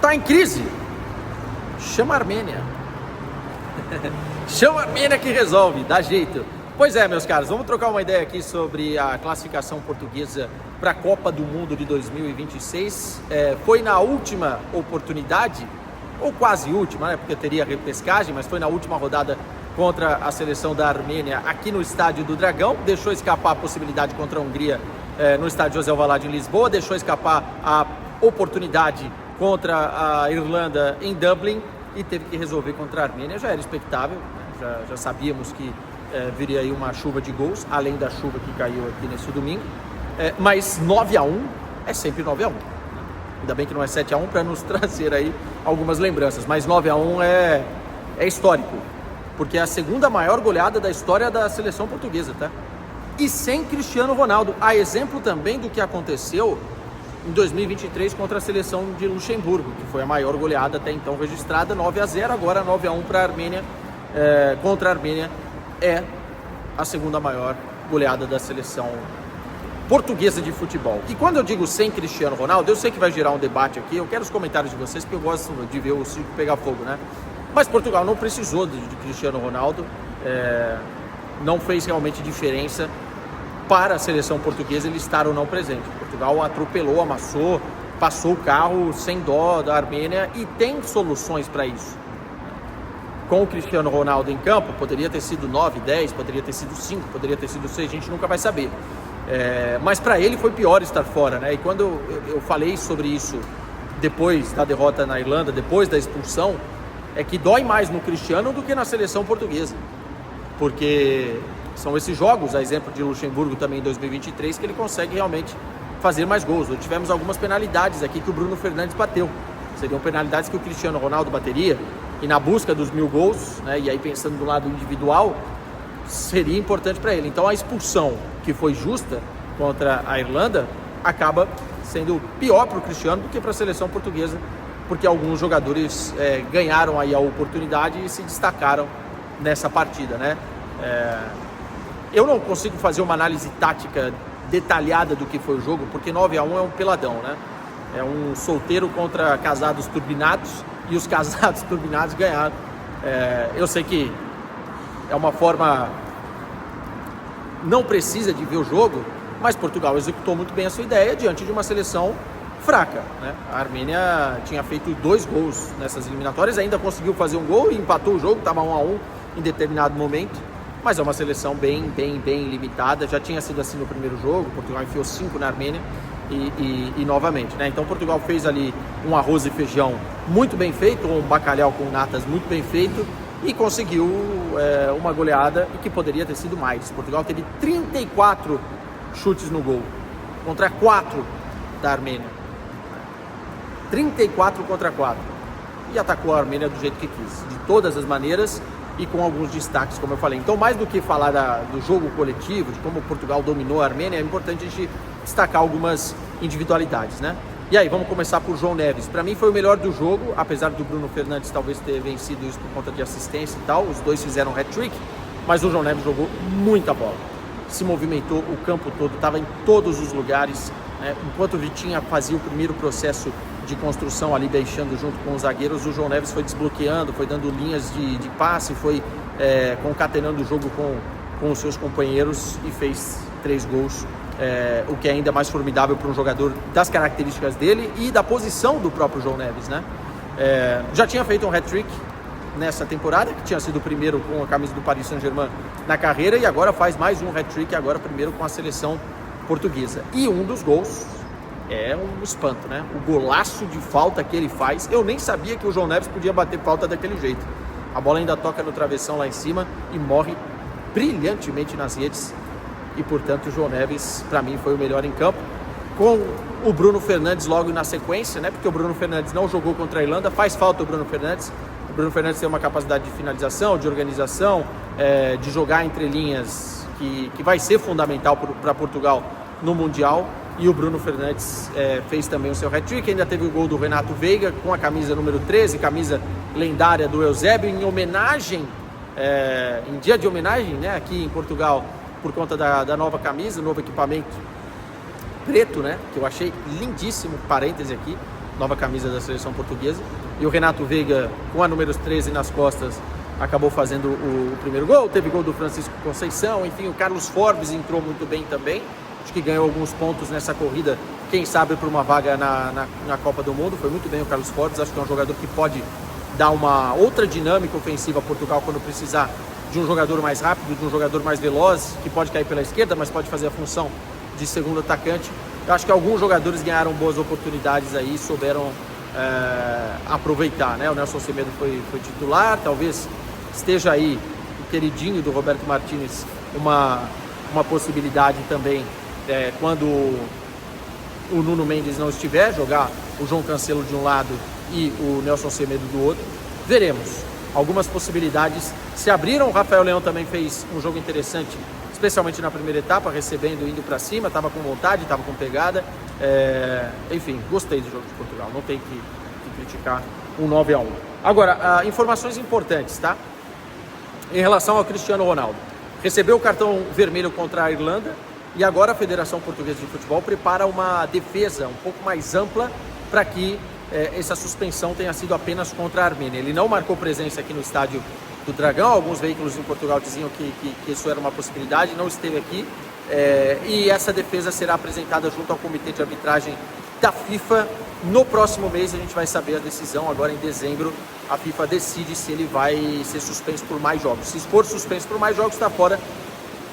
Tá em crise? Chama a Armênia. Chama a Armênia que resolve, dá jeito. Pois é, meus caros, vamos trocar uma ideia aqui sobre a classificação portuguesa para a Copa do Mundo de 2026. Foi na última oportunidade, ou quase última, né? Porque teria repescagem, mas foi na última rodada contra a seleção da Armênia aqui no Estádio do Dragão. Deixou escapar a possibilidade contra a Hungria no Estádio José Alvalade em Lisboa. Deixou escapar a oportunidade contra a Irlanda em Dublin e teve que resolver contra a Armênia. Já era expectável, né? já sabíamos que viria aí uma chuva de gols, além da chuva que caiu aqui nesse domingo. Mas 9-1 é sempre 9-1. Ainda bem que não é 7-1 para nos trazer aí algumas lembranças, mas 9-1 é histórico, porque é a segunda maior goleada da história da seleção portuguesa, tá? E sem Cristiano Ronaldo, a exemplo também do que aconteceu em 2023 contra a seleção de Luxemburgo, que foi a maior goleada até então registrada, 9-0, agora 9-1 para a Armênia, contra a Armênia, é a segunda maior goleada da seleção portuguesa de futebol. E quando eu digo sem Cristiano Ronaldo, eu sei que vai gerar um debate aqui, eu quero os comentários de vocês, porque eu gosto de ver o circo pegar fogo, né? Mas Portugal não precisou de Cristiano Ronaldo, não fez realmente diferença para a seleção portuguesa ele estar ou não presente. Portugal atropelou, amassou, passou o carro sem dó da Armênia e tem soluções para isso. Com o Cristiano Ronaldo em campo, poderia ter sido 9, 10, poderia ter sido 5, poderia ter sido 6, a gente nunca vai saber. Mas para ele foi pior estar fora, né? E quando eu falei sobre isso depois da derrota na Irlanda, depois da expulsão, é que dói mais no Cristiano do que na seleção portuguesa. Porque são esses jogos, a exemplo de Luxemburgo também em 2023, que ele consegue realmente fazer mais gols. Ou tivemos algumas penalidades aqui que o Bruno Fernandes bateu. Seriam penalidades que o Cristiano Ronaldo bateria. E na busca dos 1000 gols, né, e aí pensando do lado individual, seria importante para ele. Então a expulsão, que foi justa contra a Irlanda, acaba sendo pior para o Cristiano do que para a seleção portuguesa, porque alguns jogadores ganharam aí a oportunidade e se destacaram nessa partida, né? Eu não consigo fazer uma análise tática detalhada do que foi o jogo, porque 9-1 é um peladão, né? É um solteiro contra casados turbinados, e os casados turbinados ganharam. Eu sei que é uma forma, não precisa de ver o jogo, mas Portugal executou muito bem a sua ideia diante de uma seleção fraca, né? A Armênia tinha feito 2 gols nessas eliminatórias, ainda conseguiu fazer um gol e empatou o jogo, estava 1-1 em determinado momento, mas é uma seleção bem limitada. Já tinha sido assim no primeiro jogo, Portugal enfiou 5 na Armênia e novamente, né? Então Portugal fez ali um arroz e feijão muito bem feito, um bacalhau com natas muito bem feito, e conseguiu uma goleada e que poderia ter sido mais. Portugal teve 34 chutes no gol contra 4 da Armênia, 34 contra 4, e atacou a Armênia do jeito que quis, de todas as maneiras e com alguns destaques, como eu falei. Então, mais do que falar do jogo coletivo, de como Portugal dominou a Armênia, é importante a gente destacar algumas individualidades, né? E aí, vamos começar por João Neves. Para mim foi o melhor do jogo, apesar do Bruno Fernandes talvez ter vencido isso por conta de assistência e tal. Os dois fizeram hat-trick, mas o João Neves jogou muita bola. Se movimentou o campo todo, estava em todos os lugares, né? Enquanto o Vitinha fazia o primeiro processo de construção ali, deixando junto com os zagueiros, o João Neves foi desbloqueando, foi dando linhas de passe, foi concatenando o jogo com os seus companheiros e fez 3 gols. O que é ainda mais formidável para um jogador das características dele e da posição do próprio João Neves, né? Já tinha feito um hat-trick nessa temporada, que tinha sido o primeiro com a camisa do Paris Saint-Germain na carreira, e agora faz mais um hat-trick, agora primeiro com a seleção portuguesa. E um dos gols é um espanto, né? O golaço de falta que ele faz, eu nem sabia que o João Neves podia bater falta daquele jeito. A bola ainda toca no travessão lá em cima e morre brilhantemente nas redes. E, portanto, o João Neves, para mim, foi o melhor em campo. Com o Bruno Fernandes logo na sequência, né? Porque o Bruno Fernandes não jogou contra a Irlanda, faz falta o Bruno Fernandes. O Bruno Fernandes tem uma capacidade de finalização, de organização, de jogar entre linhas, que vai ser fundamental para Portugal no Mundial. E o Bruno Fernandes fez também o seu hat-trick. Ainda teve o gol do Renato Veiga com a camisa número 13, camisa lendária do Eusébio, em homenagem, em dia de homenagem, né? Aqui em Portugal, por conta da nova camisa, novo equipamento preto, né? Que eu achei lindíssimo, parêntese aqui. nova camisa da seleção portuguesa. E o Renato Veiga, com a número 13 nas costas, acabou fazendo o primeiro gol. Teve gol do Francisco Conceição, enfim, o Carlos Forbes entrou muito bem também. Acho que ganhou alguns pontos nessa corrida, quem sabe por uma vaga na Copa do Mundo. Foi muito bem o Carlos Forbes, acho que é um jogador que pode dar uma outra dinâmica ofensiva a Portugal quando precisar de um jogador mais rápido, de um jogador mais veloz, que pode cair pela esquerda, mas pode fazer a função de segundo atacante. Eu acho que alguns jogadores ganharam boas oportunidades aí, souberam aproveitar, né? O Nelson Semedo foi titular, talvez esteja aí o queridinho do Roberto Martínez, uma possibilidade também, quando o Nuno Mendes não estiver, jogar o João Cancelo de um lado e o Nelson Semedo do outro. Veremos. Algumas possibilidades se abriram. O Rafael Leão também fez um jogo interessante, especialmente na primeira etapa, recebendo, indo para cima, estava com vontade, estava com pegada. Enfim, gostei do jogo de Portugal, não tem que criticar um 9-1. Agora, informações importantes, tá? Em relação ao Cristiano Ronaldo. Recebeu o cartão vermelho contra a Irlanda e agora a Federação Portuguesa de Futebol prepara uma defesa um pouco mais ampla para que essa suspensão tenha sido apenas contra a Armênia. Ele não marcou presença aqui no estádio do Dragão. Alguns veículos em Portugal diziam que isso era uma possibilidade, não esteve aqui. E essa defesa será apresentada junto ao Comitê de Arbitragem da FIFA. No próximo mês a gente vai saber a decisão. Agora em dezembro a FIFA decide se ele vai ser suspenso por mais jogos. Se for suspenso por mais jogos, está fora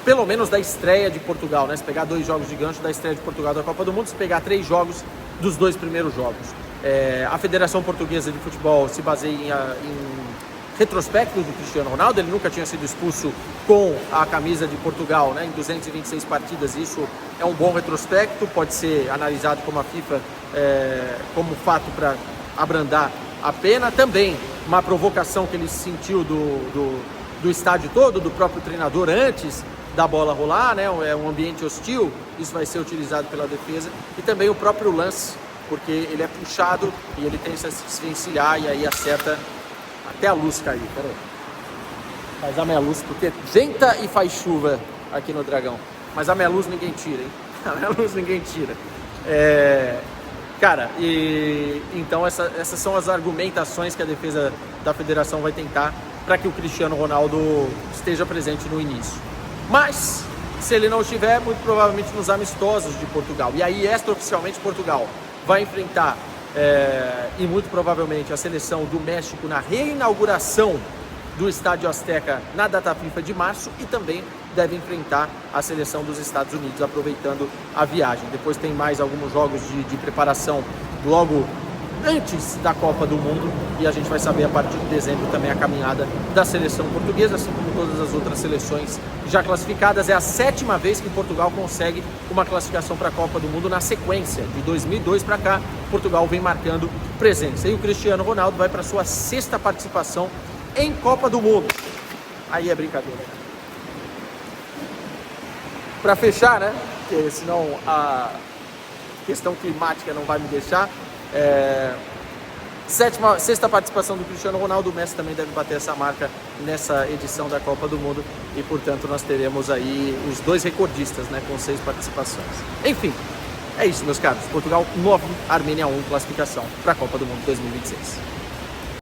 pelo menos da estreia de Portugal, né? Se pegar 2 jogos de gancho da estreia de Portugal da Copa do Mundo, se pegar 3 jogos dos 2 primeiros jogos. A Federação Portuguesa de Futebol se baseia em retrospecto do Cristiano Ronaldo. Ele nunca tinha sido expulso com a camisa de Portugal, né, em 226 partidas. Isso é um bom retrospecto, pode ser analisado como a FIFA como fato para abrandar a pena. Também uma provocação que ele sentiu do estádio todo, do próprio treinador antes da bola rolar, né? É um ambiente hostil, isso vai ser utilizado pela defesa. E também o próprio lance, porque ele é puxado e ele tem que se desvencilhar e aí acerta até a luz cair. Peraí. Faz a minha luz, porque venta e faz chuva aqui no Dragão. Mas a minha luz ninguém tira, hein? A minha luz ninguém tira. Cara, então essas são as argumentações que a defesa da federação vai tentar para que o Cristiano Ronaldo esteja presente no início. Mas, se ele não estiver, muito provavelmente nos amistosos de Portugal. E aí, extraoficialmente, Portugal vai enfrentar, e muito provavelmente, a seleção do México na reinauguração do Estádio Azteca na data FIFA de março, e também deve enfrentar a seleção dos Estados Unidos, aproveitando a viagem. Depois tem mais alguns jogos de preparação logo antes da Copa do Mundo, e a gente vai saber a partir de dezembro também a caminhada da seleção portuguesa, assim como todas as outras seleções já classificadas. É a 7ª vez que Portugal consegue uma classificação para a Copa do Mundo na sequência. De 2002 para cá, Portugal vem marcando presença. E o Cristiano Ronaldo vai para sua 6ª participação em Copa do Mundo. Aí é brincadeira. Para fechar, né? Porque senão a questão climática não vai me deixar. 6ª participação do Cristiano Ronaldo. O Messi também deve bater essa marca nessa edição da Copa do Mundo e, portanto, nós teremos aí os 2 recordistas, né, com 6 participações. Enfim, é isso, meus caros. Portugal 9, Armênia 1, classificação para a Copa do Mundo 2026.